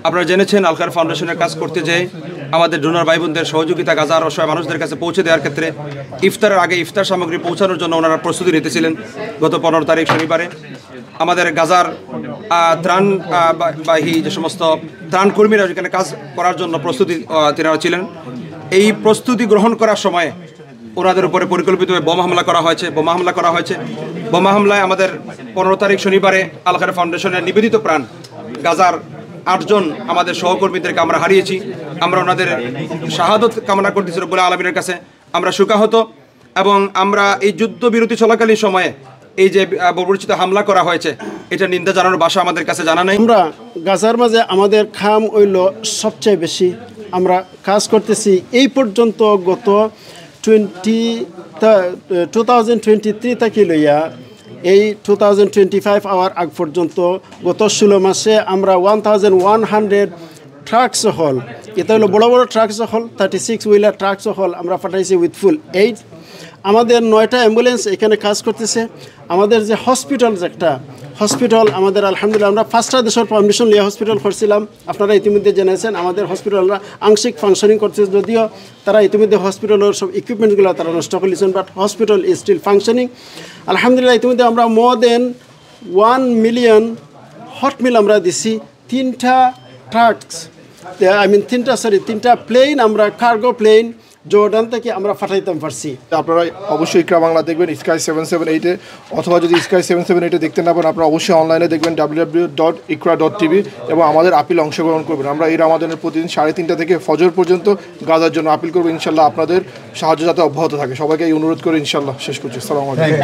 আপনারা জেনেছেন আল খায়ের ফাউন্ডেশনের কাজ করতে যেয়ে আমাদের ডোনার ভাই বোনদের সহযোগিতা গাজার অসহায় মানুষদের কাছে পৌঁছে দেওয়ার ক্ষেত্রে ইফতারের আগে ইফতার সামগ্রী পৌঁছানোর জন্য ওনারা প্রস্তুতি নিতেছিলেন। গত 15 তারিখ শনিবারে আমাদের গাজার ত্রাণ বাহী যে সমস্ত ত্রাণ কর্মীরা যেখানে কাজ করার জন্য প্রস্তুতি তিনারা ছিলেন, এই প্রস্তুতি গ্রহণ করার সময় ওনাদের উপরে পরিকল্পিতভাবে বোমা হামলা করা হয়েছে। বোমা হামলায় আমাদের 15 তারিখ শনিবারে আল খায়ের ফাউন্ডেশনের নিবেদিত প্রাণ গাজার 8 জন আমাদের সহকর্মীদেরকে আমরা হারিয়েছি। আমরা ওনাদের শাহাদত কামনা করতেছি রব্বুল আলামিনের কাছে। আমরা শোকাহত এবং আমরা এই যুদ্ধবিরতি চলাকালীন সময়ে এই যে বর্বরোচিত হামলা করা হয়েছে, এটা নিন্দা জানানোর ভাষা আমাদের কাছে জানা নেই। আমরা গাজার মাঝে আমাদের খাম হইল সবচেয়ে বেশি। আমরা কাজ করতেছি এই পর্যন্ত গত 2023 থেকে লইয়া এই 2025 আওয়ার আগ পর্যন্ত গত 16 মাসে আমরা 1100 ট্রাকস হল, এটা হলো বড় বড় ট্রাকস হল, 36 হুইলার ট্রাকস হল আমরা পাঠাইছি উইথ ফুল এইড। আমাদের 9টা অ্যাম্বুলেন্স এখানে কাজ করতেছে। আমাদের যে হসপিটাল আমাদের আলহামদুলিল্লাহ আমরা 5টা দেশের পারমিশন নিয়ে হসপিটাল করছিলাম। আপনারা ইতিমধ্যে জেনেছেন আমাদের হসপিটালরা আংশিক ফাংশনিং করছে, যদিও তারা ইতিমধ্যে হসপিটালের সব ইকুইপমেন্টগুলো তারা নষ্ট করেছেন, but hospital is still functioning আলহামদুলিল্লাহ। ইতিমধ্যে আমরা মোর দেন 1 মিলিয়ন হট মিল আমরা দিছি। 3টা ট্রাকস তিনটা প্লেন আমরা কার্গো প্লেন জর্ডান থেকে আমরা পাঠাইতে পারছি। আপনারা অবশ্যই ইকরা বাংলা দেখবেন স্কাই 778-এ, অথবা যদি স্কাই 778-এ দেখতে না পান আপনারা অবশ্যই অনলাইনে দেখবেন www.ikra.tv এবং আমাদের আপিল অংশগ্রহণ করবেন। আমরা এই রামাদানের প্রতিদিন 3:30 থেকে ফজর পর্যন্ত গাজার জন্য আপিল করবো। ইনশাল্লাহ আপনাদের সাহায্য যাতে অব্যাহত থাকে। সবাইকে এই অনুরোধ করে ইনশাল্লাহ শেষ করছি। আসসালামু আলাইকুম।